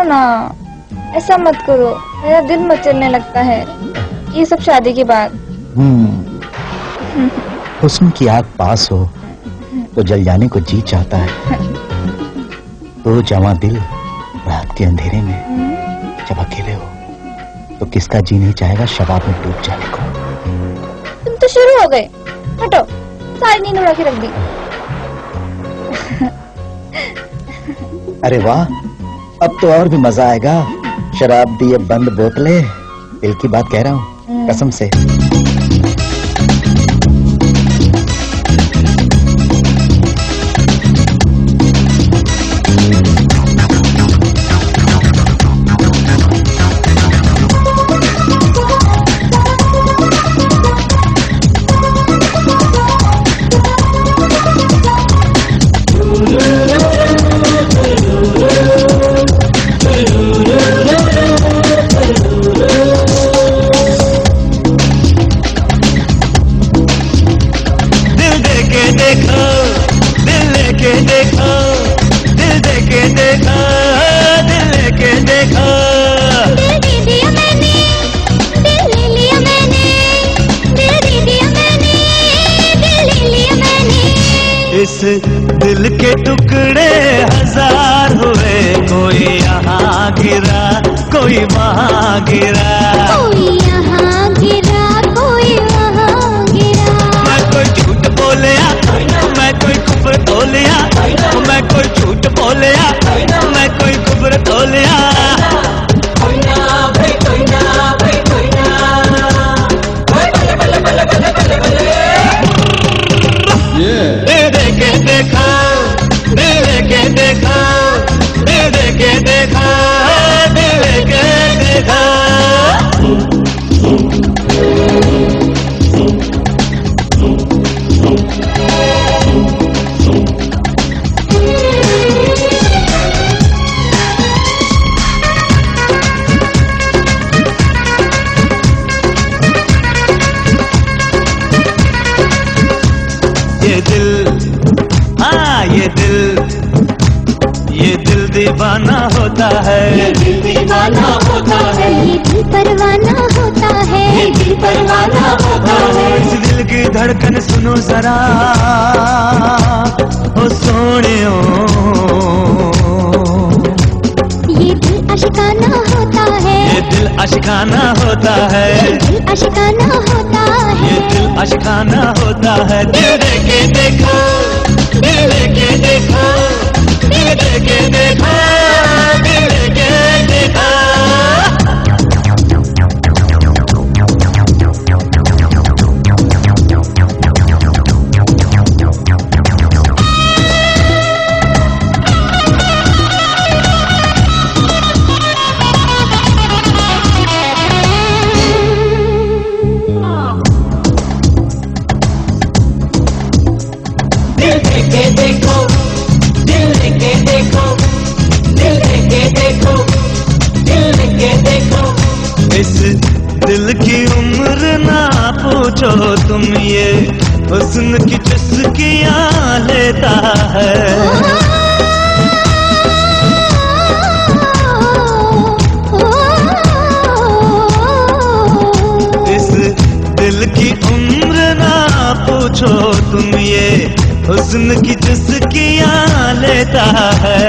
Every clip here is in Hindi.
छोड़ो ना, ऐसा मत करो, मेरा दिल मचलने लगता है ये सब शादी के बाद। हुस्न की आग पास हो तो जल जाने को जी चाहता है। तो जवां दिल रात के अंधेरे में जब अकेले हो तो किसका जी नहीं चाहेगा शराब में डूब जाने को। तुम तो शुरू हो गए, हटो, सारी नींद उड़ा के रख दी। अरे वाह, अब तो और भी मजा आएगा। शराब दिए बंद बोतलें, दिल की बात कह रहा हूँ कसम से। इस दिल के टुकड़े हजार हुए, कोई यहाँ गिरा कोई वहाँ गिरा, कोई यहाँ गिरा कोई वहाँ गिरा। मैं कोई झूठ बोलिया, मैं कोई कुफर तोलिया, मैं कोई झूठ बोलिया, मैं कोई कुफर तोलिया। ये दिल दीवाना होता है, ये दिल दीवाना होता है, ये दिल परवाना होता है, ये दिल परवाना होता है। इस दिल की धड़कन सुनो जरा ओ सोनियो, ये दिल आशिकाना होता है, ये दिल आशिकाना होता है, ये दिल आशिकाना होता है, ये दिल आशिकाना होता है। दिल देके देखो, दिल देके देखो, दिल देके देखो, दिल देके देखो। दिल देके देखो, दिल देके देखो, दिल देके देखो, दिल देके देखो। इस दिल की उम्र ना पूछो तुम, ये हुस्न की चुस्कियां लेता है। इस दिल की उम्र ना पूछो तुम, ये हुस्न की चुस्कियां लेता है।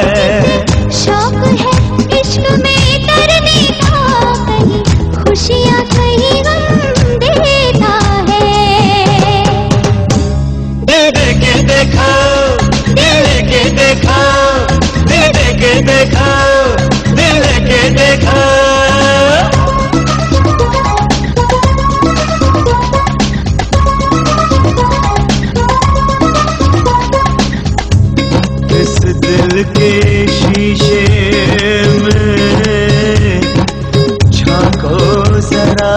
शौक है इश्क में तरने का, कहीं खुशियाँ कहीं गम देता है। दिल देके देखो, दिल देके देखो, दिल देके देखो, दिल देके देखो। इस दिल के शीशे में झांको जरा,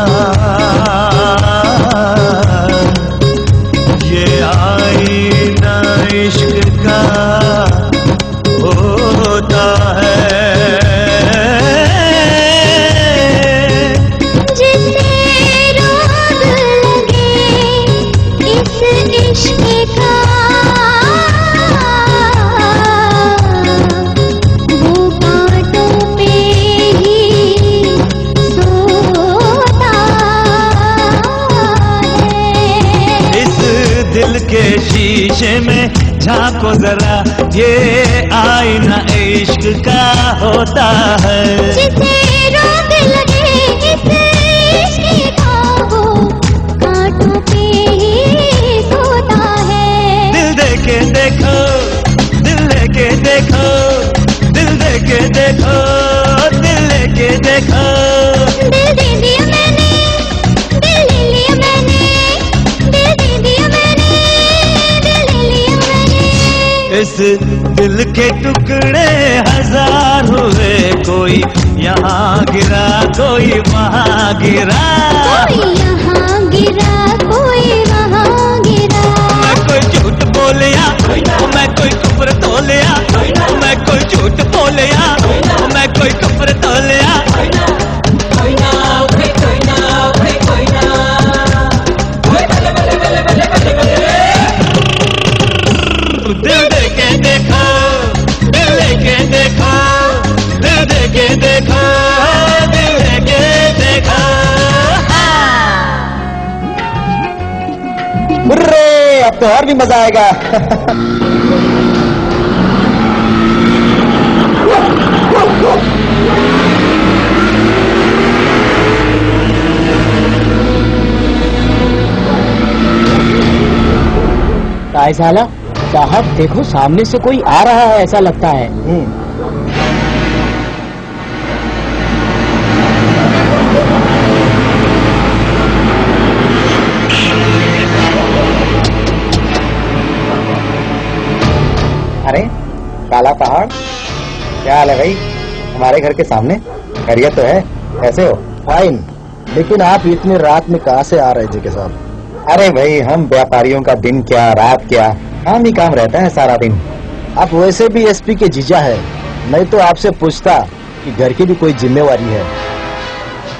ये आईना इश्क का होता है। जिसे रोग लगे इस इश्क का, वो बातों पे दिल के शीशे में झांको जरा, ये आईना इश्क का होता है। जिसे रोग लगे इस इश्क का, वो कांटों पे ही सोता है। दिल दे के देखो, दिल दे के देखो, दिल दे के देखो, दिल दे के देखो। दिल दे दिया मैंने, दिल ले लिया मैंने, दिल दे दिया मैंने, दिल ले लिया मैंने। इस दिल के टुकड़े हजार हुए, कोई यहाँ गिरा कोई वहाँ गिरा, कोई यहाँ गिरा कोई वहाँ गिरा। मैं कोई झूठ बोलिया, मैं कोई कुफर तोलिया, मैं कोई झूठ बोलिया, मैं कोई कुफर तोलिया। दिल दे के देखो, दिल दे के देखो, दिल दे के देखो, दिल दे के देखो। हुर्रे, अब तो और भी मजा आएगा। काय साला साहब, देखो सामने से कोई आ रहा है ऐसा लगता है। अरे काला पहाड़, क्या हाल है भाई? हमारे घर के सामने खैरियत तो है? कैसे हो? फाइन। लेकिन आप इतनी रात में कहाँ से आ रहे थे के साथ? अरे भाई, हम व्यापारियों का दिन क्या रात क्या, काम ही काम रहता है सारा दिन। आप वैसे भी एसपी के जीजा है, नहीं तो आपसे पूछता कि घर की भी कोई जिम्मेवारी है।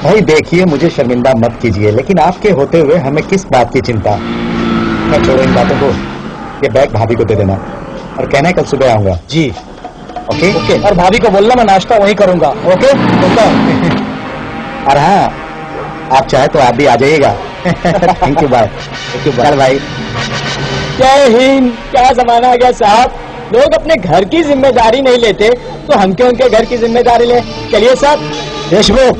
भाई देखिए, मुझे शर्मिंदा मत कीजिए, लेकिन आपके होते हुए हमें किस बात की चिंता। मैं छोड़ो इन बातों को, ये बैग भाभी को दे देना और कहना है कल सुबह आऊंगा। जी ओके ओके। और भाभी को बोलना मैं नाश्ता वहीं करूंगा। ओके और हाँ, आप चाहे तो आप भी आ जाइएगा। Thank you, bye. Thank you, चल भाई। जय हिंद। क्या जमाना आ गया साहब, लोग अपने घर की जिम्मेदारी नहीं लेते तो हम क्यों उनके घर की जिम्मेदारी ले। चलिए साहब। देशमुख,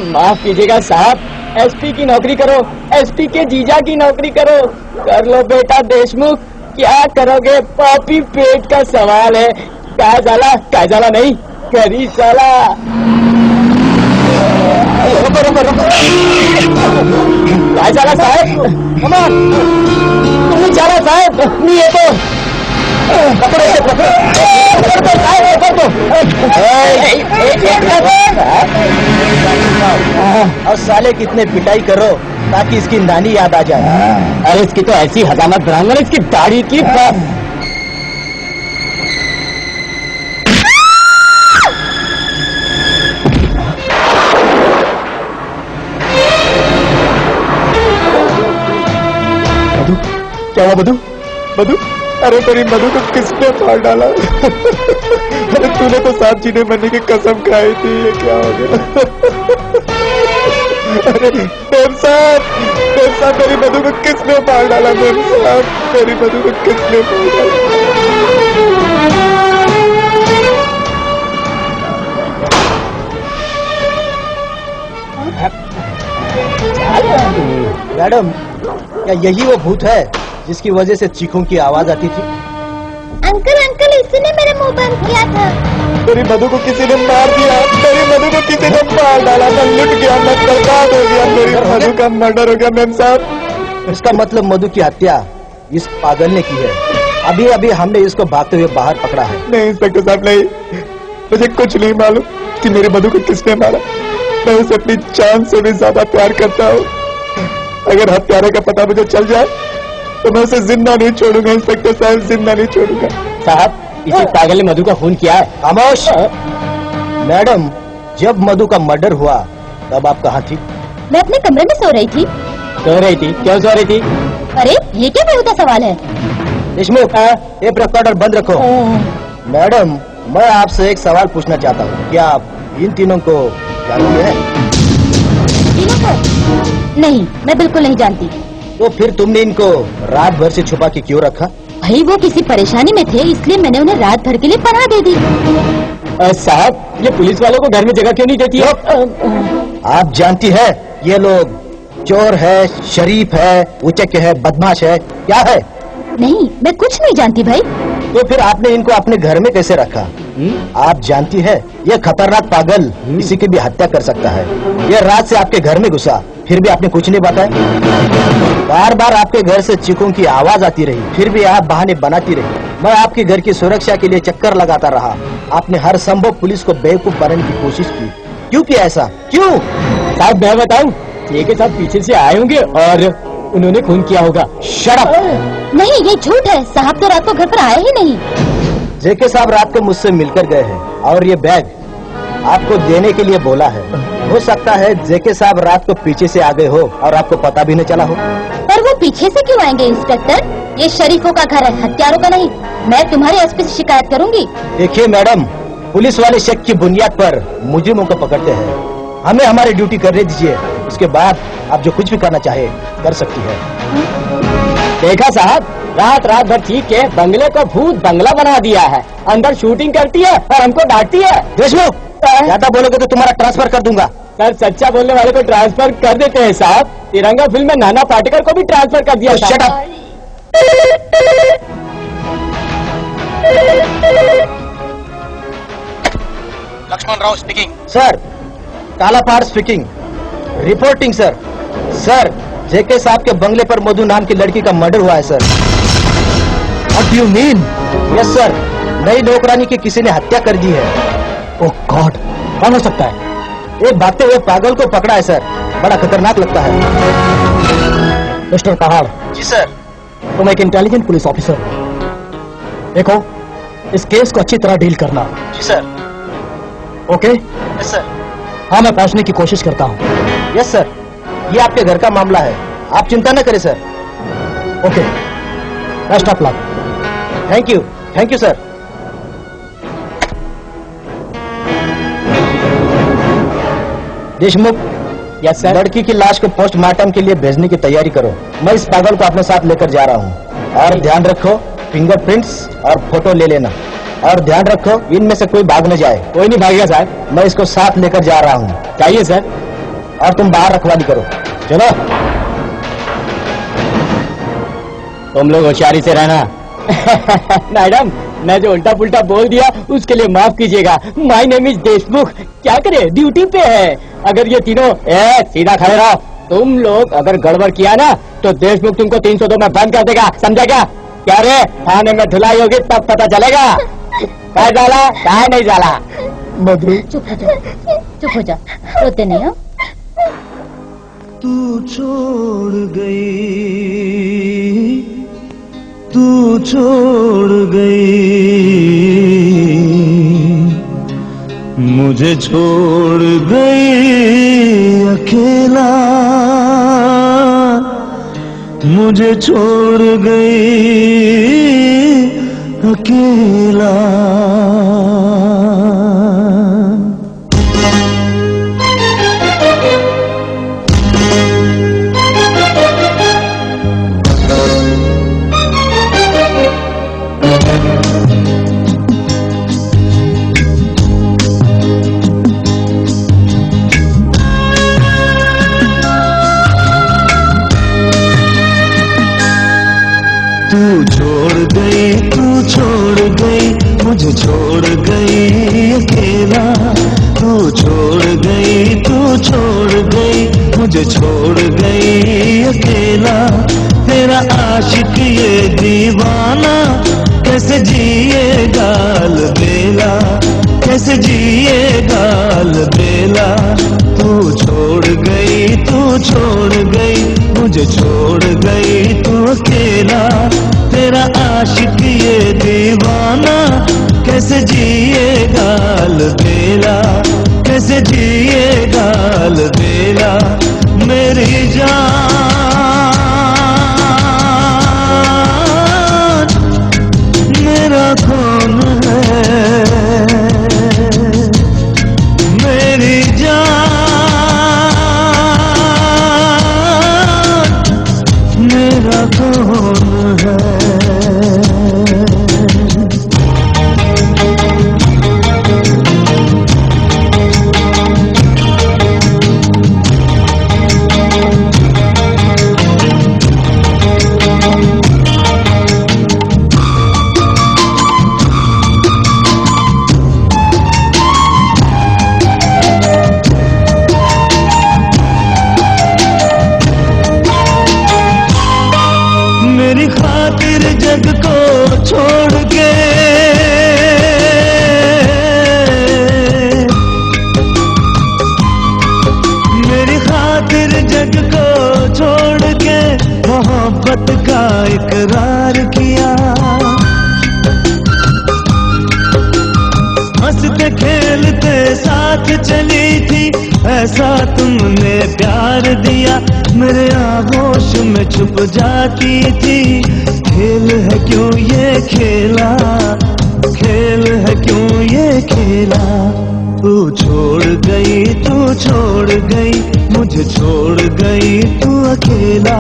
माफ कीजिएगा साहब, एसपी की नौकरी करो, एसपी के जीजा की नौकरी करो। कर लो बेटा देशमुख, क्या करोगे, पापी पेट का सवाल है। काय जाला नहीं, करी साला। रुको रुको रुको। काय जाला साहब, तुम्ही चला साहेब, मी येतो। और साले कितने पिटाई करो ताकि इसकी नानी याद आ जाए। अरे इसकी तो ऐसी हजामत बनाऊंगा ना, इसकी दाढ़ी की। क्या हुआ मधु? मधु, अरे तेरी मधु को किसने मार डाला? अरे तूने तो सांप जीने मरने की कसम खाई थी, ये क्या हो गया? अरे मेम साहब, मेरी मधु को किसने मार डाला? मेम साहब, मेरी मधु को किसने मार डाला? मैडम, क्या यही वो भूत है जिसकी वजह से चीखों की आवाज आती थी? अंकल, इसी ने मेरा मुंह बंद किया था। मेरी मधु को किसी ने मार दिया, मेरी मधु को किसी ने मार डाला, मैं लुट गया, मैं बर्बाद हो गया, मेरी मधु का मर्डर हो गया। मैम साहब, इसका मतलब मधु की हत्या इस पागल ने की है। अभी अभी हमने इसको भागते हुए बाहर पकड़ा है। नहीं इंस्पेक्टर साहब, नहीं, मुझे कुछ नहीं मालूम कि मेरी मधु को किसने मारा। मैं उसे अपनी जान से भी ज्यादा प्यार करता हूँ। अगर हत्यारे का पता मुझे चल जाए तो मैं उसे जिंदा नहीं छोड़ूंगा। इंस्पेक्टर साहब, जिंदा नहीं छोड़ूंगा। साहब, इसी पागल ने मधु का खून किया है। खामोश। मैडम, जब मधु का मर्डर हुआ तब आप कहाँ थी? मैं अपने कमरे में सो रही थी। सो रही थी? क्यों सो रही थी? अरे ये क्या बेहुदा सवाल है। देशमुख, ये रिकॉर्डर बंद रखो। मैडम, मैं आपसे एक सवाल पूछना चाहता हूँ, क्या आप इन तीनों को जानते हैं? तीनों को? नहीं, मैं बिल्कुल नहीं जानती। तो फिर तुमने इनको रात भर से छुपा के क्यों रखा? भाई वो किसी परेशानी में थे, इसलिए मैंने उन्हें रात भर के लिए पनाह दे दी। साहब, ये पुलिस वालों को घर में जगह क्यों नहीं देती है? आप जानती है ये लोग चोर है, शरीफ है, उचक है, बदमाश है, क्या है? नहीं, मैं कुछ नहीं जानती भाई। तो फिर आपने इनको अपने घर में कैसे रखा? आप जानती है ये खतरनाक पागल किसी की भी हत्या कर सकता है। ये रात से आपके घर में घुसा, फिर भी आपने कुछ नहीं बताया। बार बार आपके घर से चीखों की आवाज आती रही, फिर भी आप बहाने बनाती रही। मैं आपके घर की सुरक्षा के लिए चक्कर लगाता रहा। आपने हर संभव पुलिस को बेवकूफ बनाने की कोशिश की। क्यों किया ऐसा? क्यों? साहब मैं बताऊं, ये के साथ पीछे से आए होंगे और उन्होंने खून किया होगा। Shut up! नहीं, ये झूठ है। साहब तो रात को घर पर आए ही नहीं। जेके साहब रात को मुझसे मिलकर गए हैं और ये बैग आपको देने के लिए बोला है। हो सकता है जेके साहब रात को पीछे से आ गए हो और आपको पता भी नहीं चला हो। पर वो पीछे से क्यों आएंगे इंस्पेक्टर? ये शरीफों का घर है, हत्यारों का नहीं। मैं तुम्हारे एसपी से शिकायत करूंगी। देखिए मैडम, पुलिस वाले शक की बुनियाद पर मुजरिमों को पकड़ते हैं। हमें हमारी ड्यूटी करने दीजिए, उसके बाद आप जो कुछ भी करना चाहे कर सकती है। देखा साहब, रात भर चीख के बंगले को भूत बंगला बना दिया है। अंदर शूटिंग करती है और हमको डांटती है। देशमुख, ज्यादा बोलोगे तो तुम्हारा ट्रांसफर कर दूंगा। सर, सच्चा बोलने वाले को ट्रांसफर कर देते हैं साहब। तिरंगा फिल्म में नाना पाटेकर को भी ट्रांसफर कर दिया। Shut up! Lakshman Rao speaking. Sir, Kalapad speaking. Reporting sir. Sir, JK साहब के बंगले पर मधु नाम की लड़की का मर्डर हुआ है sir. What do you mean? Yes sir, नई नौकरानी की किसी ने हत्या कर दी है। ओह गॉड, कौन हो सकता है? एक भागते हुए पागल को पकड़ा है सर, बड़ा खतरनाक लगता है। मिस्टर पहाड़, जी सर। तुम एक इंटेलिजेंट पुलिस ऑफिसर हो। देखो, इस केस को अच्छी तरह डील करना। जी सर। ओके? Yes sir. हाँ, मैं पहुंचने की कोशिश करता हूँ। यस सर, ये आपके घर का मामला है, आप चिंता न करें sir. Okay, best of luck. Thank you sir. Deshmukh, yes sir. लड़की की लाश को पोस्टमार्टम के लिए भेजने की तैयारी करो। मैं इस पागल को अपने साथ लेकर जा रहा हूँ। और ध्यान रखो, फिंगरप्रिंट्स और फोटो ले लेना। और ध्यान रखो, इनमें से कोई भाग न जाए। कोई नहीं भागेगा साहब। मैं इसको साथ लेकर जा रहा हूँ। चाहिए सर। और तुम बाहर रखवाली करो। चलो। तुम लोग होशियारी से रहना। मैडम, मैं जो उल्टा पुल्टा बोल दिया उसके लिए माफ कीजिएगा। My name is Deshmukh. क्या करे, ड्यूटी पे है। अगर ये तीनों सीधा खड़े रहो। तुम लोग अगर गड़बड़ किया ना तो देशमुख तुमको 302 में बंद कर देगा, समझा क्या? क्या रे, थाने में धुलाई होगी तब पता चलेगा। क्या जाला, क्या नहीं जाला। मधु, चुप हो जा, रोते नहीं हो। तू छोड़ गई, तू छोड़ गई, मुझे छोड़ गई अकेला, मुझे छोड़ गई अकेला। तू छोड़ गई, मुझे छोड़ गई अकेला। तू छोड़ गई, मुझे छोड़ गई अकेला। तेरा आशिक ये दीवाना कैसे जिएगा अलबेला, कैसे जिएगा अलबेला। तू छोड़ गई, मुझे छोड़ गई तू अकेला। तेरा आशिक ये दीवाना कैसे जिएगा अलबेला, कैसे जिएगा अलबेला। मेरी जान, मेरा कौन है? मेरी जान, जग को छोड़ के मेरी खातिर जग को छोड़ के मोहब्बत का इकरार किया। हंसते खेलते साथ चली थी, ऐसा तुमने प्यार दिया। मेरे आगोश में छुप जाती थी। खेल है क्यों ये खेला, खेल है क्यों ये खेला। तू छोड़ गई, तू छोड़ गई, मुझे छोड़ गई तू अकेला।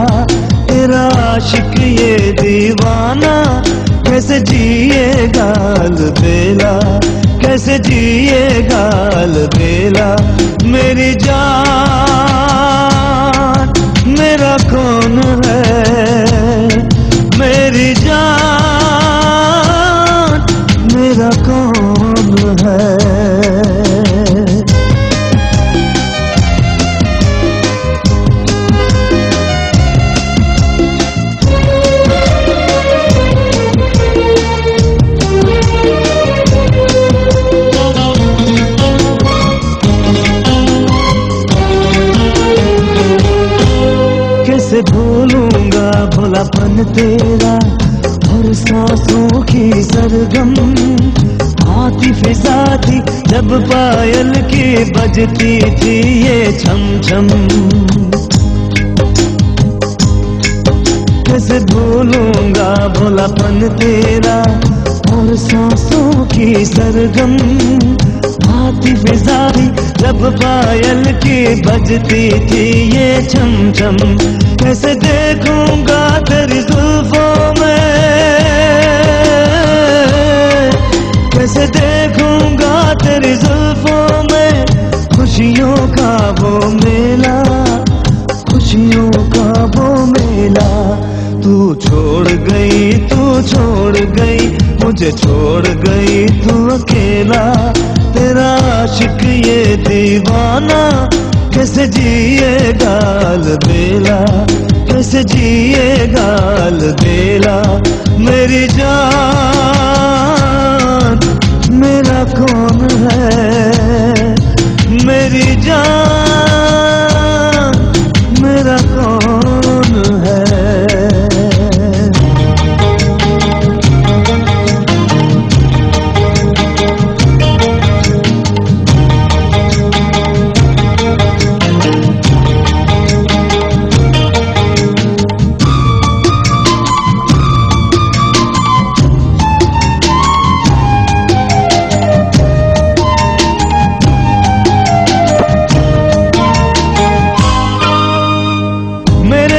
तेरा आशिक ये दीवाना कैसे जिएगा अलबेला, कैसे जिएगा अलबेला। मेरी जान मेरा कौन है, मेरी जान मेरा कौन है। कैसे भूलूंगा भोलापन तेरा और सांसों की सरगम। आती फिजा थी जब पायल की बजती थी ये छम छम। कैसे भूलूंगा भोलापन तेरा और सांसों की सरगम। आती फिजा थी जब पायल की बजती थी ये छम छम। कैसे देखूंगा तेरी जुल्फों में, कैसे देखूंगा तेरी जुल्फों में खुशियों का वो मेला, खुशियों का वो मेला। तू छोड़ गई, तू छोड़ गई, मुझे छोड़ गई तू अकेला। तेरा आशिक ये दीवाना कैसे जिएगा अलबेला, कैसे जिएगा अलबेला। मेरी जान मेरा कौन है, मेरी जान मेरा कौन है।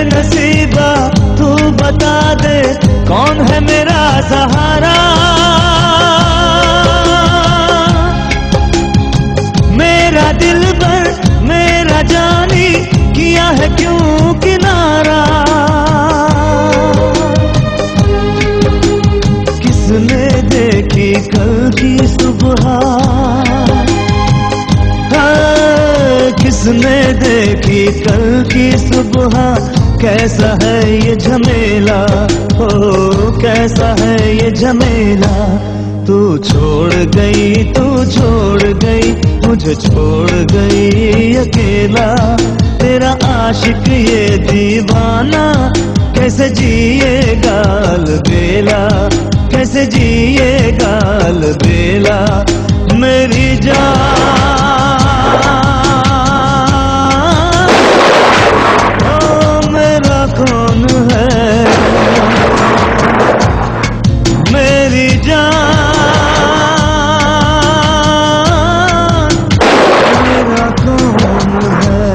नसीबा तू बता दे कौन है मेरा सहारा। मेरा दिल भर मेरा जानी किया है क्यों किनारा। किसने देखी कल की सुबह, किसने देखी कल की सुबह। कैसा है ये झमेला, ओ कैसा है ये झमेला। तू छोड़ गई, तू छोड़ गई, मुझे छोड़ गई अकेला। तेरा आशिक ये दीवाना कैसे जिएगा अलबेला, कैसे जिएगा अलबेला। मेरी जान मेरा कौन है, मेरी जान मेरा कौन है।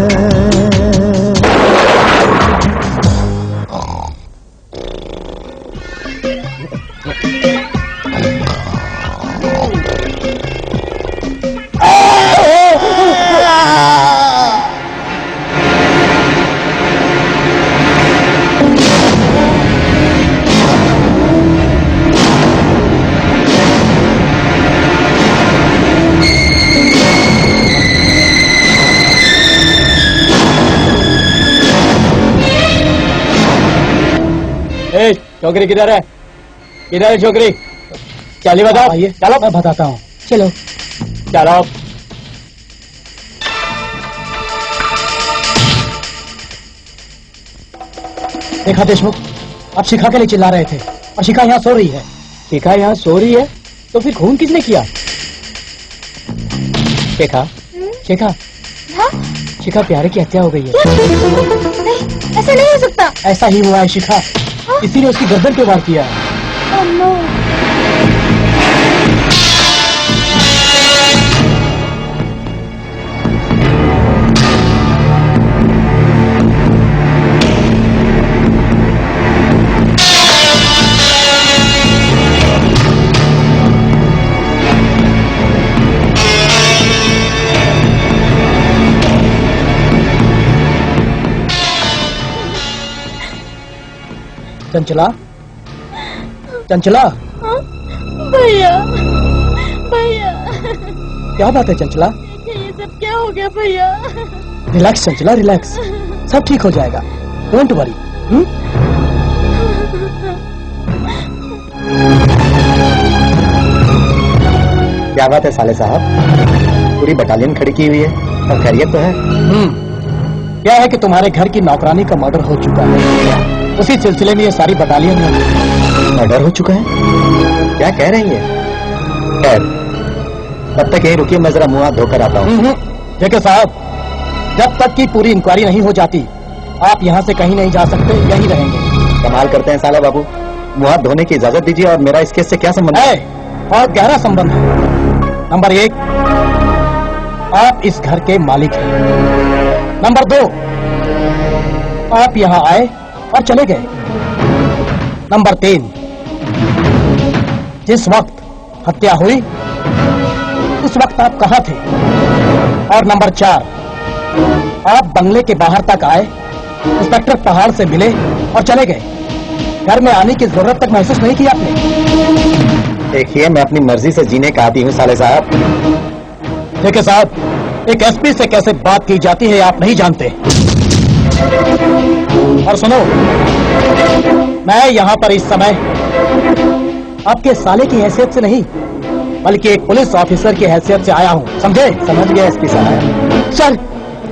छोकरी किधर है? किधर है छोकरी? चलिए बताओ। आइए चलो मैं बताता हूँ। चलो चलो। देखा देशमुख, आप शिखा के लिए चिल्ला रहे थे और शिखा यहाँ सो रही है। शिखा यहाँ सो रही है तो फिर खून किसने किया? शिखा, शिखा, हाँ? शिखा प्यारे की हत्या हो गई है। नहीं, ऐसा नहीं हो सकता। ऐसा ही हुआ है शिखा, इसीलिए उसकी गर्दन पे वार किया है। Oh, no. चंचला, चंचला, हाँ? भैया, भैया, क्या बात है चंचला? ये सब क्या हो गया भैया? रिलैक्स चंचला, रिलैक्स, सब ठीक हो जाएगा। Don't worry. क्या बात है साले साहब, पूरी बटालियन खड़ी की हुई है और खैरियत तो है? क्या है कि तुम्हारे घर की नौकरानी का मर्डर हो चुका है, उसी सिलसिले में ये सारी बटालियन मर्डर हो चुका है? क्या कह रही है? खैर, तब तक यही रुकिए, मैं जरा मुंह हाथ धोकर आता हूँ। देखिए साहब, जब तक की पूरी इंक्वायरी नहीं हो जाती आप यहाँ से कहीं नहीं जा सकते, यहीं रहेंगे। कमाल करते हैं साला बाबू, मुंह हाथ धोने की इजाजत दीजिए और मेरा इस केस से क्या संबंध है? बहुत गहरा संबंध है। नंबर 1, आप इस घर के मालिक हैं। नंबर 2, आप यहाँ आए और चले गए। नंबर 3, जिस वक्त हत्या हुई उस वक्त आप कहाँ थे? और नंबर 4, आप बंगले के बाहर तक आए, इंस्पेक्टर पहाड़ से मिले और चले गए। घर में आने की जरूरत तक महसूस नहीं की आपने? देखिए, मैं अपनी मर्जी से जीने का आदी हूँ साले साहब। देखिए साहब, एक एसपी से कैसे बात की जाती है आप नहीं जानते। और सुनो, मैं यहाँ पर इस समय आपके साले की हैसियत से नहीं बल्कि एक पुलिस ऑफिसर की हैसियत से आया हूँ, समझे? समझ गया एसपी साहब। सर,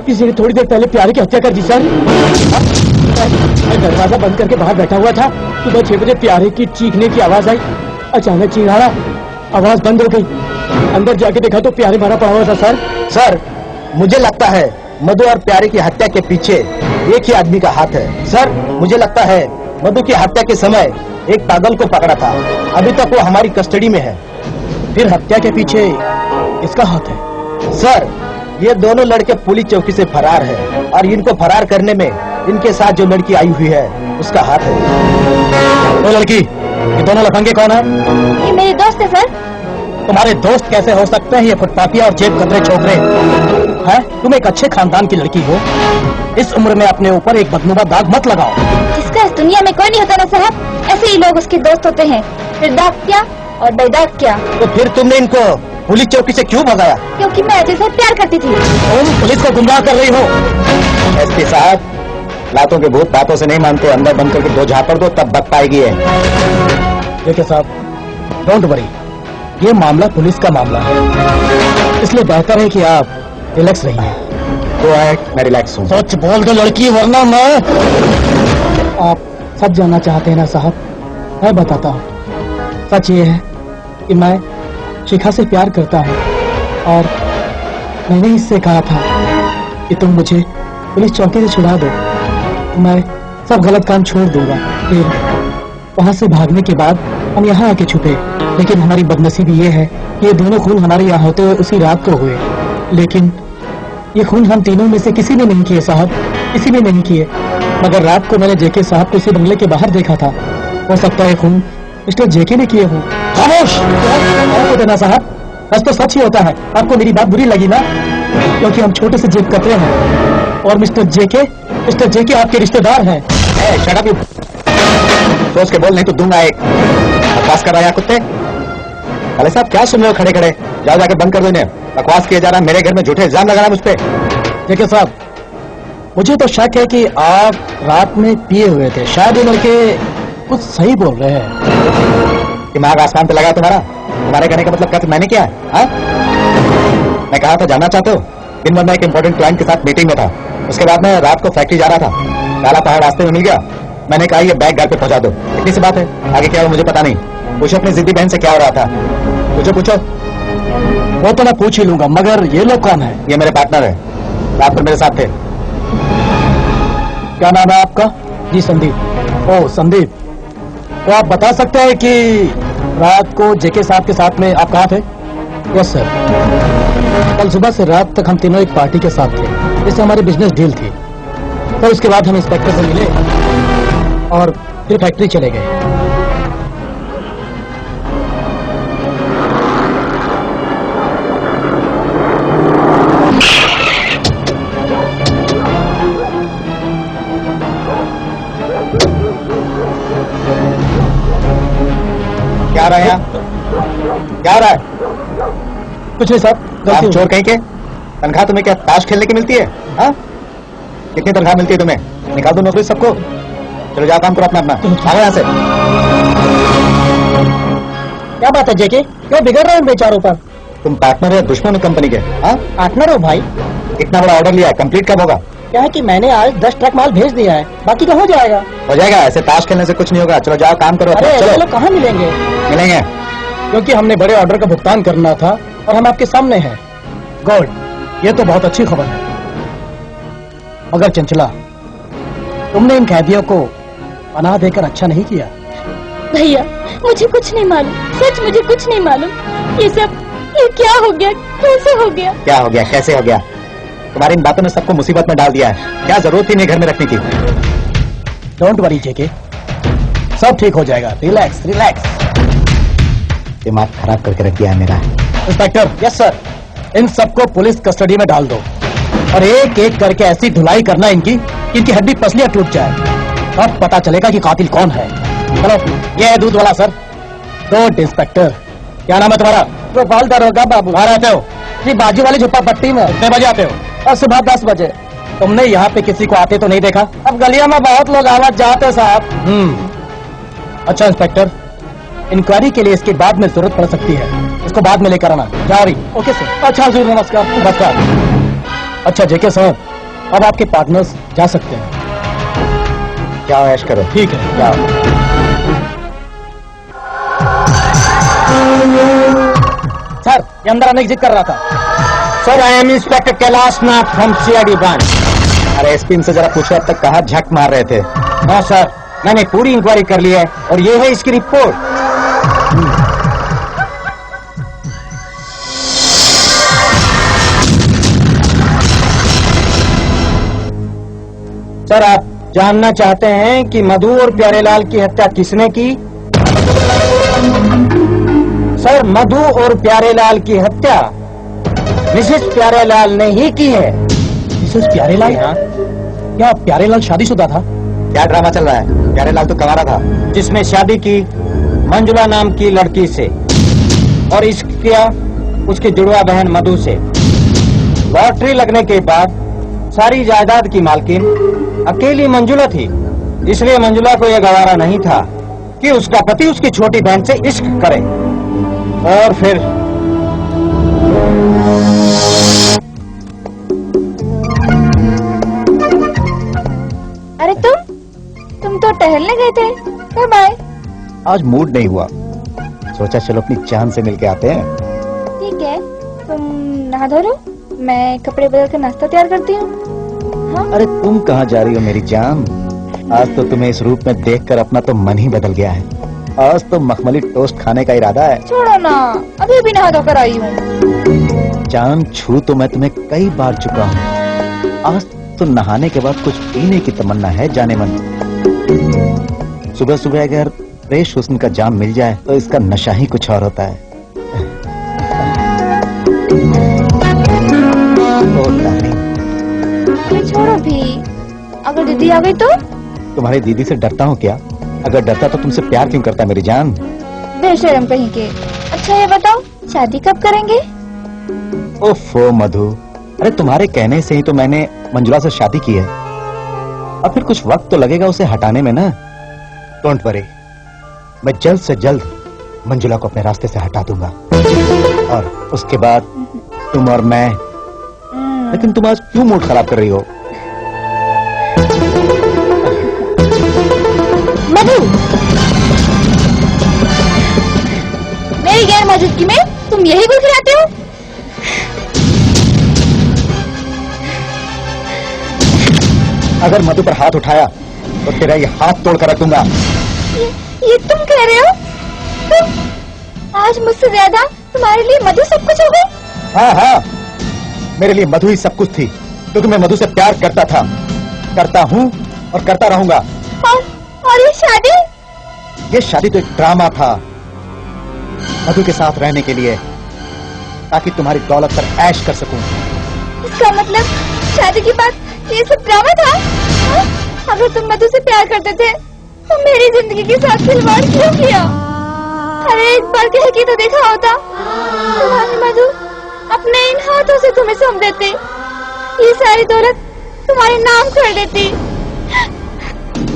किसी ने थोड़ी देर पहले प्यारे की हत्या कर दी सर। मैं दरवाजा बंद करके बाहर बैठा हुआ था, सुबह 6 बजे प्यारे की चीखने की आवाज आई। अचानक चिंगाड़ा, आवाज बंद हो गई। अंदर जाके देखा तो प्यारे मारा पड़ा हुआ था सर। सर, मुझे लगता है मधु और प्यारे की हत्या के पीछे एक ही आदमी का हाथ है। सर, मुझे लगता है मधु की हत्या के समय एक पागल को पकड़ा था, अभी तक वो हमारी कस्टडी में है। फिर हत्या के पीछे किसका हाथ है? सर, ये दोनों लड़के पुलिस चौकी से फरार है और इनको फरार करने में इनके साथ जो लड़की आई हुई है उसका हाथ है। वो लड़की, ये दोनों लफंगे कौन है? ये मेरे दोस्त है सर। तुम्हारे दोस्त कैसे हो सकते हैं ये फुटपातिया और जेब कतरे छोकरे हैं? तुम एक अच्छे खानदान की लड़की हो, इस उम्र में अपने ऊपर एक बदनुमा दाग मत लगाओ। जिसका इस दुनिया में कोई नहीं होता ना साहब, ऐसे ही लोग उसके दोस्त होते हैं, फिर दाग क्या और बेदाग क्या। तो फिर तुमने इनको पुलिस चौकी से क्यों भगाया? क्योंकि मैं अजय से प्यार करती थी। तुम पुलिस को गुमराह कर रही हो। एसपी साहब, लातों के भूत बातों से नहीं मानते, अंदर बंद करके 2 झापड़ दो तब बक पाएगी है। देखिए साहब, डोंट वरी, ये मामला पुलिस का मामला है, इसलिए बेहतर है कि आप रिलैक्स रहिए। मैं रिलैक्स हूँ। सच बोल दो लड़की, वरना मैं। आप सब जानना चाहते हैं ना साहब? मैं बताता हूँ। सच ये है कि मैं शिखा से प्यार करता हूँ और मैंने इससे कहा था कि तुम मुझे पुलिस चौकी से छुड़ा दो, मैं सब गलत काम छोड़ दूंगा। फिर वहाँ से भागने के बाद हम यहाँ आके छुपे, लेकिन हमारी बदनसीबी ये है कि ये दोनों खून हमारे यहाँ होते हुए उसी रात को हुए। लेकिन ये खून हम तीनों में से किसी ने नहीं किए साहब, किसी ने नहीं किए। मगर रात को मैंने जेके साहब को इसी बंगले के बाहर देखा था। हो सकता है खून मिस्टर जेके ने किए हो। खामोश हो देना साहब, बस तो सच ही होता है। आपको मेरी बात बुरी लगी ना, क्योंकि हम छोटे से जेब कतरे हैं और मिस्टर जेके आपके रिश्तेदार हैं। शट अप, सोच के बोल, नहीं तो दूंगा एक। बकवास कर रहा है कुत्ते। अरे साहब, क्या सुन रहे हो खड़े खड़े? जाओ जाके बंद कर दो इन्हें। बकवास किया जा रहा है, मेरे घर में झूठे इल्जाम लगा रहा है मुझ पे। देखिए साहब, मुझे तो शक है कि आप रात में पिए हुए थे, शायद ये लड़के कुछ सही बोल रहे हैं। दिमाग आसमान पे लगा तुम्हारा? तुम्हारे कहने का मतलब क्या मैंने किया है? हाँ? मैं कहा था जानना चाहते हो? दिन भर मैं एक इंपॉर्टेंट क्लाइंट के साथ मीटिंग में था। उसके बाद मैं रात को फैक्ट्री जा रहा था। काला पहाड़ रास्ते में मिल गया। मैंने कहा ये बैग घर पे पहुंचा दो। इतनी सी बात है, आगे क्या हो मुझे पता नहीं। पूछो अपनी जिद्दी बहन से क्या हो रहा था। पूछो पूछो। वो तो मैं पूछ ही लूंगा, मगर ये लोग कौन है? ये मेरे पार्टनर है, रात को मेरे साथ थे। क्या नाम है आपका? जी संदीप। ओ संदीप, तो आप बता सकते हैं कि रात को जेके साहब के साथ में आप कहाँ थे? यस सर, कल सुबह से रात तक हम तीनों एक पार्टी के साथ थे, जिससे हमारी बिजनेस डील थी। तो उसके बाद हम इंस्पेक्टर से मिले और फिर फैक्ट्री चले गए। क्या रहा है यहाँ? क्या रहा है? कुछ नहीं साहब, आप गलती चोर कहीं के? तनख्वाह तुम्हें क्या ताश खेलने की मिलती है? हाँ? कितनी तनख्वाह मिलती है तुम्हें? निकाल दो नौकरी सबको। चलो जाओ काम करो अपना अपना। भागो यहाँ से। क्या बात है जेके, क्यों बिगड़ रहे हैं बेचारों पर? तुम पार्टनर है दुश्मन हो कंपनी के? हाँ? पार्टनर हो भाई? इतना बड़ा ऑर्डर लिया है, कंप्लीट कब होगा? क्या है कि मैंने आज 10 ट्रक माल भेज दिया है, बाकी का हो जाएगा। हो जाएगा, ऐसे ताश खेलने से कुछ नहीं होगा। चलो जाओ काम करो अरे अपना। ऐसे चलो लोग कहाँ मिलेंगे? मिलेंगे। क्योंकि हमने बड़े ऑर्डर का भुगतान करना था और हम आपके सामने हैं। गॉड, ये तो बहुत अच्छी खबर है। मगर चंचला, तुमने इन कैदियों को पनाह देकर अच्छा नहीं किया। भैया मुझे कुछ नहीं मालूम, सच मुझे कुछ नहीं मालूम। ये क्या हो गया, कैसे हो गया? क्या हो गया, कैसे हो गया? तुम्हारी इन बातों ने सबको मुसीबत में डाल दिया है। क्या जरूरत थी नहीं घर में रखने की? डोंट वरी जेके, सब ठीक हो जाएगा। Relax relax. दिमाग खराब करके रख दिया है मेरा। इंस्पेक्टर। Yes sir. इन सबको पुलिस कस्टडी में डाल दो और एक एक करके ऐसी धुलाई करना इनकी कि इनकी हड्डी पसलियां टूट जाए। अब पता चलेगा कि कातिल कौन है। चलो, ये है दूध वाला सर। Good inspector. क्या नाम है तुम्हारा? गोपाल दरोगा बाबू। कहाँ रहते हो? जी बाजू वाली झुप्पा पट्टी में। कितने बजे आते हो? और सुबह 10 बजे। तुमने यहाँ पे किसी को आते तो नहीं देखा? अब गलियों में बहुत लोग आवाज जाते साहब। अच्छा इंस्पेक्टर, इंक्वायरी के लिए इसके बाद में जरूरत पड़ सकती है, इसको बाद में लेकर आना। जारी। Okay sir. अच्छा हजूर, नमस्कार। नमस्कार। अच्छा जेके साहब, अब आपके पार्टनर्स जा सकते हैं। जाओ ऐश करो। ठीक है, जाओ। सर ये अंदर आने की जिद कर रहा था। Sir I am inspector Kailash Nath from CID branch. अरे एसपी से जरा पूछो अब तक कहाँ झक मार रहे थे? हाँ सर, मैंने पूरी इंक्वायरी कर ली है और ये है इसकी रिपोर्ट। सर आप जानना चाहते हैं कि मधु और प्यारेलाल की हत्या किसने की? सर मधु और प्यारेलाल की हत्या मिसेस प्यारेलाल ने ही की है। मिसेस प्यारेलाल? हाँ। क्या प्यारेलाल शादीशुदा था? क्या ड्रामा चल रहा है? प्यारेलाल तो कंवारा था। जिसने शादी की मंजुला नाम की लड़की से और इश्क किया उसकी जुड़वा बहन मधु से। लॉटरी लगने के बाद सारी जायदाद की मालकिन अकेली मंजुला थी, इसलिए मंजुला को यह गवारा नहीं था कि उसका पति उसकी छोटी बहन से इश्क करे। और फिर अरे तुम तो टहलने गए थे, कब आए? आज मूड नहीं हुआ, सोचा चलो अपनी जान से मिलके आते हैं। ठीक है, तुम नहा धो लो, मैं कपड़े बदल कर नाश्ता तैयार करती हूँ। हाँ? अरे तुम कहाँ जा रही हो मेरी जान? आज तो तुम्हें इस रूप में देखकर अपना तो मन ही बदल गया है। आज तो मखमली टोस्ट खाने का इरादा है। छोड़ो ना, अभी भी नहा धोकर आई हूँ। जान छू तो मैं तुम्हें कई बार चुका हूँ, आज तो नहाने के बाद कुछ पीने की तमन्ना है जाने मन। सुबह सुबह अगर फ्रेश हुस्न का जाम मिल जाए तो इसका नशा ही कुछ और होता है। ओ darling, अरे छोड़ो भी, अगर दीदी आ गई तो? तुम्हारी दीदी से डरता हूँ क्या? अगर डरता तो तुमसे प्यार क्यों करता मेरी जान? बेशरम कहीं के। अच्छा ये बताओ, शादी कब करेंगे? ओफो मधु, अरे तुम्हारे कहने से ही तो मैंने मंजुला से शादी की है, और फिर कुछ वक्त तो लगेगा उसे हटाने में ना। डोंट वरी, मैं जल्द से जल्द मंजुला को अपने रास्ते से हटा दूंगा और उसके बाद तुम और मैं। लेकिन तुम आज क्यों मूड खराब कर रही हो? मधु, मेरी गैर मौजूदगी में तुम यही गुल खिलाते हो? अगर मधु पर हाथ उठाया तो तेरा ये हाथ तोड़ कर रख दूंगा। ये तुम कह रहे हो? तुम आज मुझसे ज्यादा तुम्हारे लिए मधु सब कुछ हो गई? हाँ हाँ, मेरे लिए मधु ही सब कुछ थी, क्योंकि मैं मधु से प्यार करता था, करता हूँ और करता रहूंगा। और ये शादी? ये शादी तो एक ड्रामा था, मधु के साथ रहने के लिए, ताकि तुम्हारी दौलत पर ऐश कर सकूं। इसका मतलब शादी के बाद ये सब ड्रामा था? हाँ? अगर तुम मधु से प्यार करते थे तो मेरी जिंदगी के साथ खिलवाड़ क्यों किया? अरे एक बार कह के तो देखा होता, तुम्हारी मधु अपने इन हाथों से तुम्हें सौंप देती, ये सारी दौलत तुम्हारे नाम कर देती।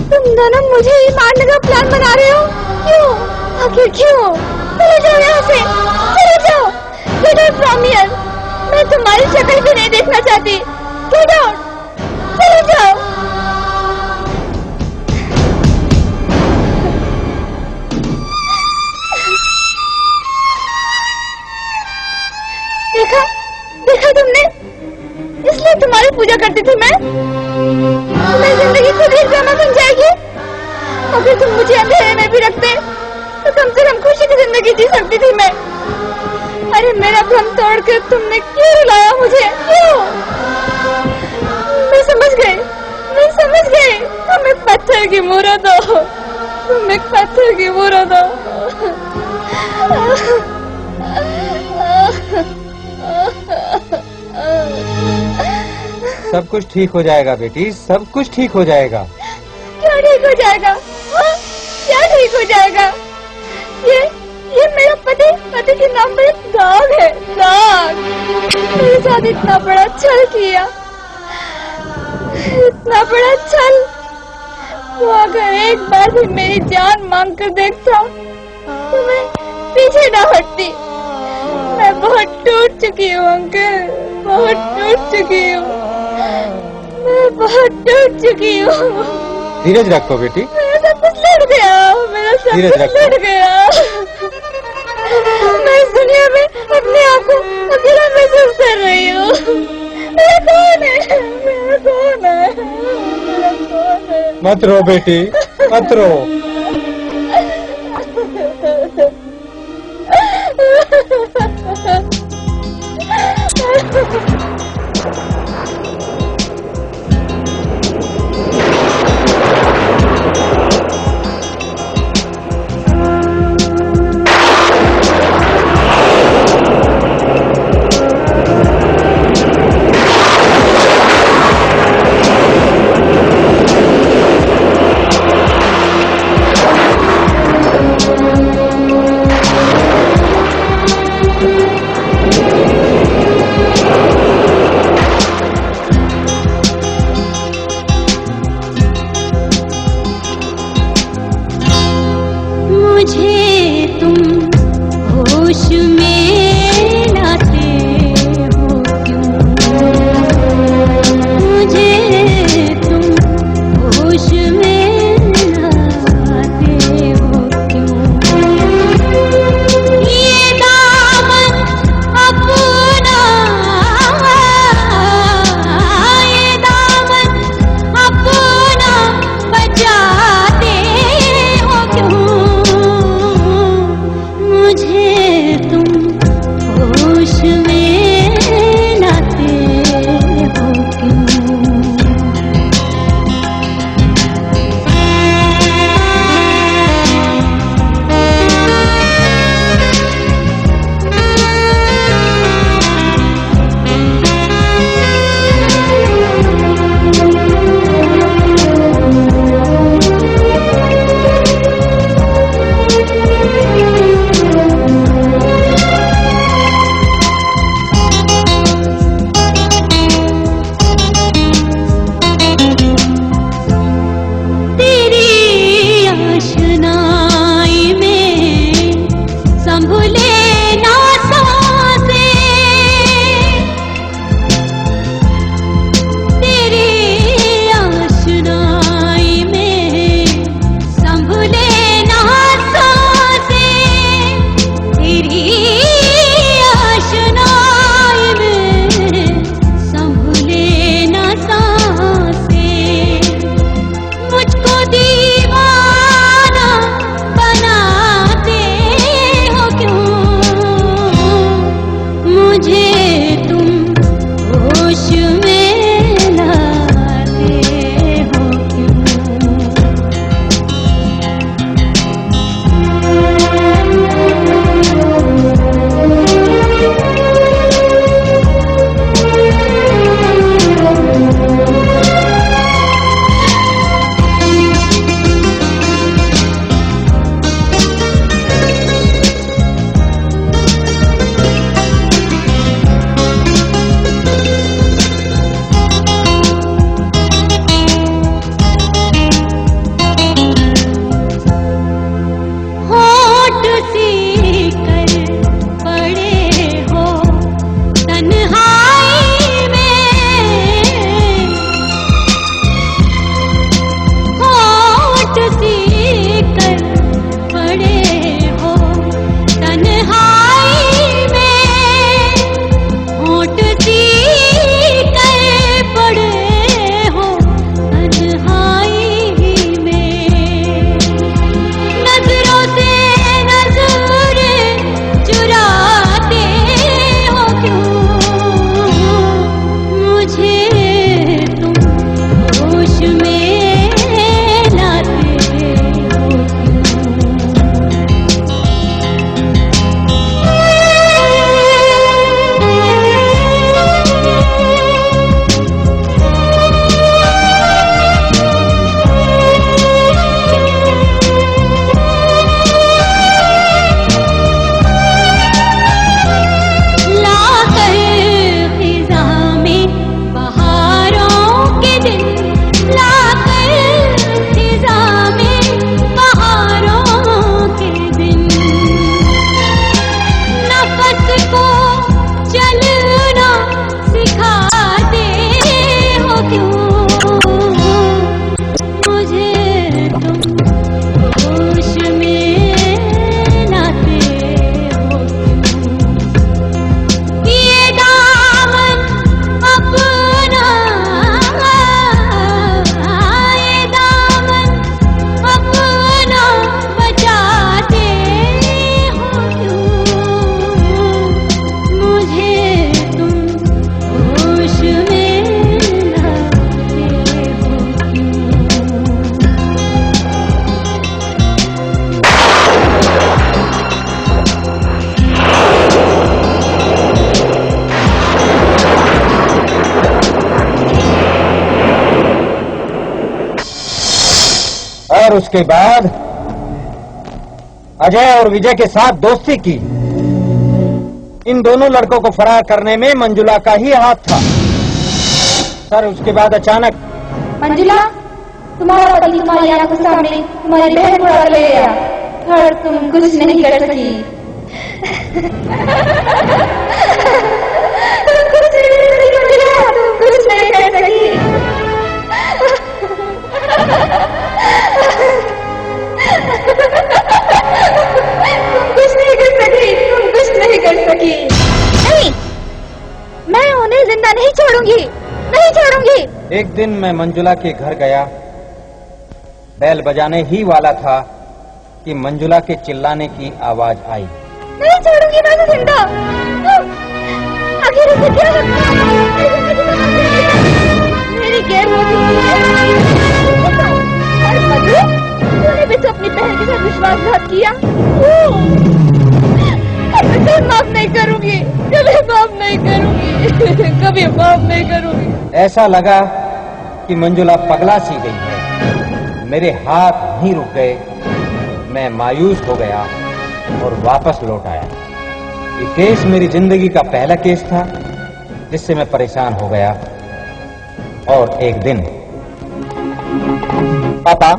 तुम दोनों मुझे ही मारने का प्लान बना रहे हो? क्यों? आखिर क्यों? चले जाओ यहाँ से, चले जाओ। Get out from here. मैं तुम्हारी शक्ल भी नहीं देखना चाहती। Get out. चले जाओ। देखा, देखा तुमने? इसलिए तुम्हारी पूजा करती थी मैं। तुम्हें जिंदगी खुद ही ड्रामा बन जाएगी। अगर तुम मुझे अंधेरे में भी रखते तो कम से कम खुशी की जिंदगी जी सकती थी मैं। अरे मेरा भ्रम तोड़कर तुमने क्यों रुलाया मुझे? क्यों? मैं समझ गई, मैं समझ गई। तुम एक पत्थर की मूरत हो, तुम एक पत्थर की मूरत हो। सब कुछ ठीक हो जाएगा बेटी, सब कुछ ठीक हो जाएगा। क्या ठीक हो जाएगा? हाँ? क्या ठीक हो जाएगा? ये मेरा पति के नाम पर एक दाग है, दाग। मेरे साथ इतना बड़ा छल किया, इतना बड़ा छल। वो अगर एक बार भी मेरी जान मांग कर देखता तो मैं पीछे ना हटती। मैं बहुत टूट चुकी हूँ अंकल, बहुत टूट चुकी हूँ, मैं बहुत टूट चुकी हूँ। धीरज रखो बेटी, मेरा सब कुछ लड़ गया, मेरा सब धीरज कुछ रखो। लड़ गया। मैं इस दुनिया में अपने आप को अकेला महसूस कर रही हूँ। मेरा कौन है? मेरा कौन है? मेरा कौन है? मत रो बेटी, मत रो। उसके बाद अजय और विजय के साथ दोस्ती की। इन दोनों लड़कों को फरार करने में मंजुला का ही हाथ था। सर उसके बाद अचानक मंजुला, तुम्हारा पति तुम्हारी आंखों के सामने तुम्हारी बहन को उड़ा ले गया और तुम कुछ नहीं कर सकी। तुम कुछ नहीं कर सकी। तुम कुछ नहीं कर सकी। नहीं, मैं उन्हें जिंदा नहीं छोड़ूंगी, नहीं छोड़ूंगी। एक दिन मैं मंजुला के घर गया। बैल बजाने ही वाला था कि मंजुला के चिल्लाने की आवाज आई। नहीं छोड़ूंगी मैं उसे जिंदा। आखिर उसे क्या मेरी गैर मौजूदगी है। और मधु, तूने भी तो अपनी बहन के साथ विश्वासघात किया। अब मैं कभी माफ नहीं करूंगी, कभी माफ नहीं करूंगी, कभी माफ नहीं करूंगी। ऐसा लगा कि मंजुला पगला सी गई है। मेरे हाथ नहीं रुक गए। मैं मायूस हो गया और वापस लौट आया। ये केस मेरी जिंदगी का पहला केस था जिससे मैं परेशान हो गया। और एक दिन पापा,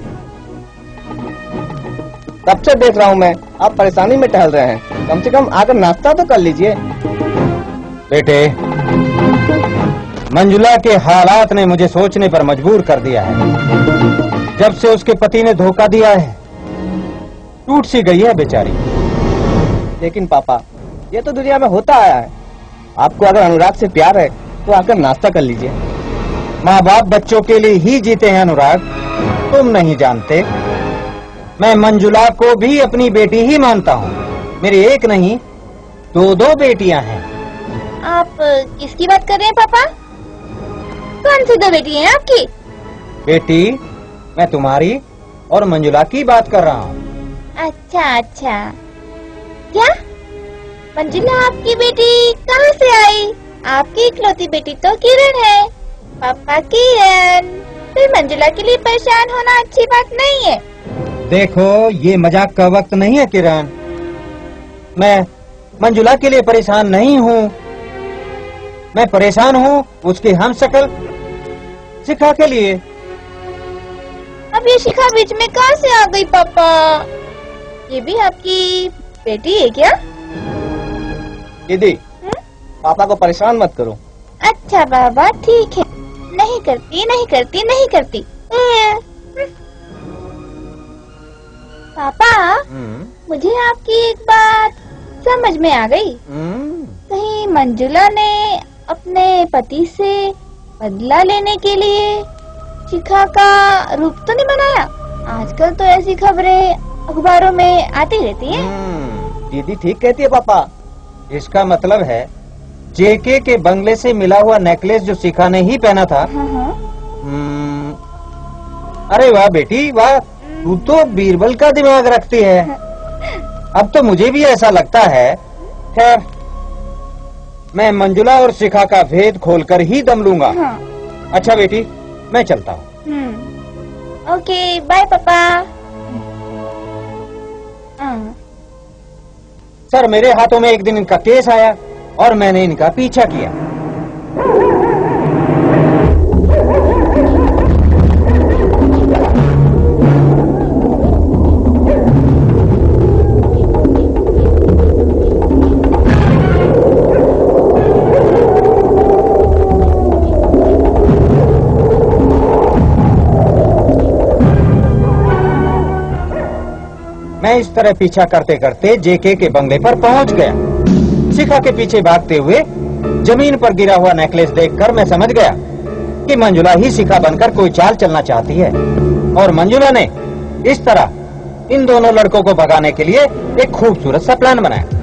कब से देख रहा हूँ मैं, आप परेशानी में टहल रहे हैं। कम से कम आकर नाश्ता तो कर लीजिए। बेटे, मंजुला के हालात ने मुझे सोचने पर मजबूर कर दिया है। जब से उसके पति ने धोखा दिया है, टूट सी गई है बेचारी। लेकिन पापा, ये तो दुनिया में होता आया है। आपको अगर अनुराग से प्यार है तो आकर नाश्ता कर लीजिए। माँ बाप बच्चों के लिए ही जीते हैं अनुराग, तुम नहीं जानते। मैं मंजुला को भी अपनी बेटी ही मानता हूँ। मेरी एक नहीं, दो बेटियां हैं। आप किसकी बात कर रहे हैं पापा? कौन सी दो बेटी हैं आपकी? बेटी, मैं तुम्हारी और मंजुला की बात कर रहा हूँ। अच्छा अच्छा, क्या मंजुला आपकी बेटी कहाँ से आई? आपकी इकलौती बेटी तो किरण है। पापा किरण, फिर मंजुला के लिए परेशान होना अच्छी बात नहीं है। देखो, ये मजाक का वक्त नहीं है किरण। मैं मंजुला के लिए परेशान नहीं हूँ। मैं परेशान हूँ उसके हमशक्ल शिखा के लिए। अब ये शिखा बीच में कहाँ से आ गई पापा? ये भी आपकी बेटी है क्या? दीदी, पापा को परेशान मत करो। अच्छा बाबा, ठीक है, नहीं करती नहीं करती नहीं करती। पापा, मुझे आपकी एक बात समझ में आ गई। कहीं मंजुला ने अपने पति से बदला लेने के लिए शिखा का रूप तो नहीं बनाया? आजकल तो ऐसी खबरें अखबारों में आती रहती हैं। दीदी ठीक कहती है पापा। इसका मतलब है जेके के बंगले से मिला हुआ नेकलेस जो शिखा ने ही पहना था। अरे वाह बेटी वाह, तू तो बीरबल का दिमाग रखती है। अब तो मुझे भी ऐसा लगता है। खैर, मैं मंजुला और शिखा का भेद खोलकर ही दम लूंगा। अच्छा बेटी, मैं चलता हूँ। ओके, बाय पापा। सर, मेरे हाथों में एक दिन इनका केस आया और मैंने इनका पीछा किया। मैं इस तरह पीछा करते करते जेके के बंगले पर पहुंच गया। शिखा के पीछे भागते हुए जमीन पर गिरा हुआ नेकलेस देखकर मैं समझ गया कि मंजुला ही शिखा बनकर कोई चाल चलना चाहती है। और मंजुला ने इस तरह इन दोनों लड़कों को भगाने के लिए एक खूबसूरत सा प्लान बनाया।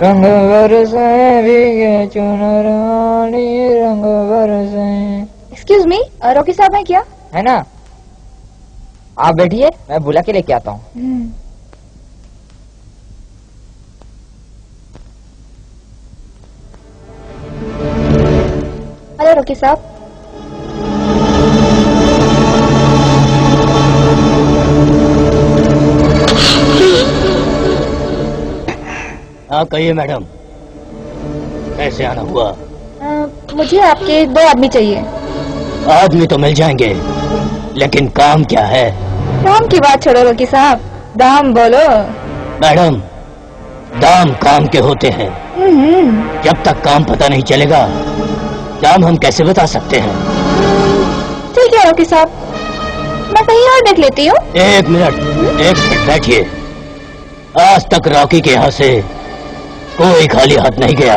रंग बरसे भीगे चुनरानी रंग बरसे। एक्सक्यूज मी, रॉकी साहब हैं क्या? है ना, आप बैठिए, मैं बुला के लेके आता हूँ। हेलो रॉकी साहब। हाँ कहिए मैडम, कैसे आना हुआ? मुझे आपके 2 आदमी चाहिए। आदमी तो मिल जाएंगे, लेकिन काम क्या है? काम की बात छोड़ो रॉकी साहब, दाम बोलो। मैडम, दाम काम के होते हैं। जब तक काम पता नहीं चलेगा, दाम हम कैसे बता सकते हैं? ठीक है रॉकी साहब, मैं कहीं और देख लेती हूँ। एक मिनट बैठिए। आज तक रॉकी के यहाँ से कोई खाली हाथ नहीं गया।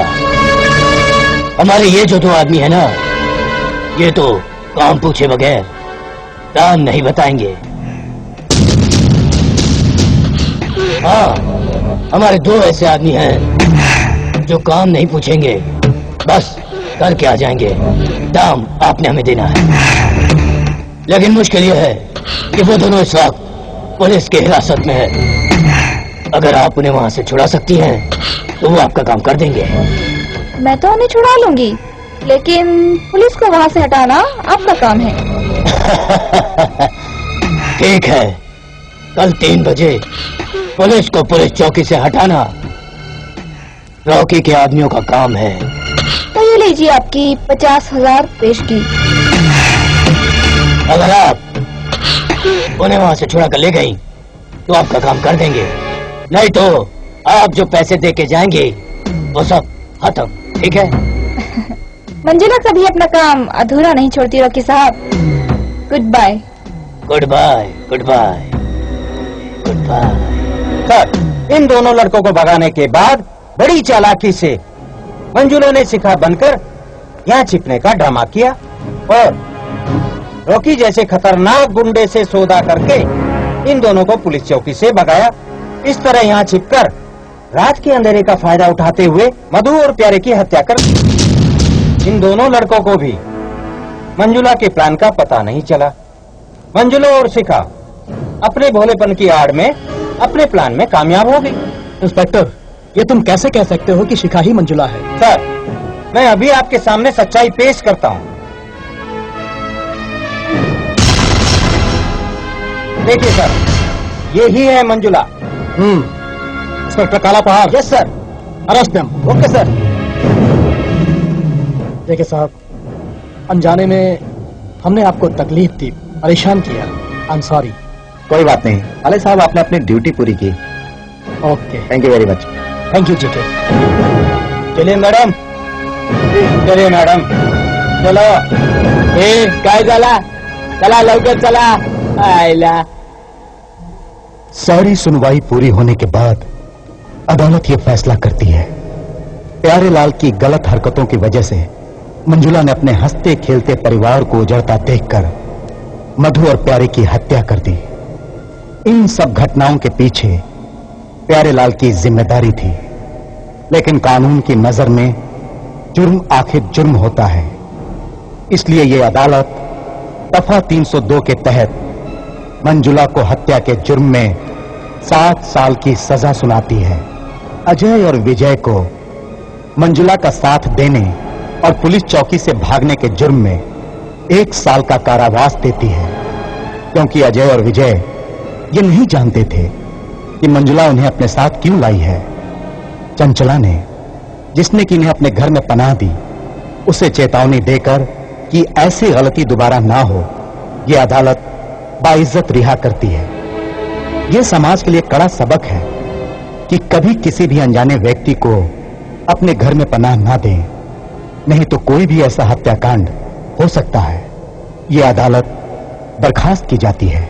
हमारे ये जो 2 आदमी है ना, ये तो काम पूछे बगैर दाम नहीं बताएंगे। हाँ, हमारे 2 ऐसे आदमी हैं जो काम नहीं पूछेंगे, बस करके आ जाएंगे। दाम आपने हमें देना है। लेकिन मुश्किल ये है कि वो दोनों इस वक्त पुलिस की हिरासत में है। अगर आप उन्हें वहाँ से छुड़ा सकती हैं, तो वो आपका काम कर देंगे। मैं तो उन्हें छुड़ा लूंगी, लेकिन पुलिस को वहाँ से हटाना आपका काम है। ठीक है, कल 3 बजे पुलिस को पुलिस चौकी से हटाना रॉकी के आदमियों का काम है। तो ये लीजिए आपकी 50,000 पेशगी। अगर आप उन्हें वहाँ से छुड़ा कर ले गई, तो आपका काम कर देंगे। नहीं तो आप जो पैसे दे के जाएंगे, वो सब खत्म। ठीक है? मंजुला कभी अपना काम अधूरा नहीं छोड़ती रॉकी साहब। Goodbye. Goodbye, goodbye, goodbye. Sir, इन दोनों लड़कों को भगाने के बाद बड़ी चालाकी से मंजुला ने शिखा बनकर यहाँ छिपने का ड्रामा किया और रॉकी जैसे खतरनाक गुंडे से सौदा करके इन दोनों को पुलिस चौकी से भगाया। इस तरह यहाँ छिपकर रात के अंधेरे का फायदा उठाते हुए मधु और प्यारे की हत्या कर दी। इन दोनों लड़कों को भी मंजुला के प्लान का पता नहीं चला। मंजुला और शिखा अपने भोलेपन की आड़ में अपने प्लान में कामयाब हो गई। इंस्पेक्टर, ये तुम कैसे कह सकते हो कि शिखा ही मंजुला है? सर, मैं अभी आपके सामने सच्चाई पेश करता हूँ। देखिए सर, ये ही है मंजुला। इंस्पेक्टर काला पहाड़। Yes sir. Arrest them. Okay sir. देखिए साहब, अनजाने में हमने आपको तकलीफ दी, परेशान किया। I am sorry. कोई बात नहीं अले साहब, आपने अपनी ड्यूटी पूरी की। Okay, thank you very much. Thank you GK. चलिए मैडम, चलिए मैडम, चलो। काय झाला? चला लवकर चला। आयला सारी सुनवाई पूरी होने के बाद अदालत ये फैसला करती है, प्यारेलाल की गलत हरकतों की वजह से मंजुला ने अपने हंसते खेलते परिवार को उजड़ता देखकर मधु और प्यारे की हत्या कर दी। इन सब घटनाओं के पीछे प्यारेलाल की जिम्मेदारी थी, लेकिन कानून की नजर में जुर्म आखिर जुर्म होता है। इसलिए ये अदालत दफा 302 के तहत मंजुला को हत्या के जुर्म में 7 साल की सजा सुनाती है। अजय और विजय को मंजुला का साथ देने और पुलिस चौकी से भागने के जुर्म में 1 साल का कारावास देती है, क्योंकि अजय और विजय ये नहीं जानते थे कि मंजुला उन्हें अपने साथ क्यों लाई है। चंचला ने, जिसने कि इन्हें अपने घर में पनाह दी, उसे चेतावनी देकर कि ऐसी गलती दोबारा ना हो, ये अदालत बाइज्जत रिहा करती है। यह समाज के लिए कड़ा सबक है कि कभी किसी भी अनजाने व्यक्ति को अपने घर में पनाह ना दें, नहीं तो कोई भी ऐसा हत्याकांड हो सकता है। यह अदालत बर्खास्त की जाती है।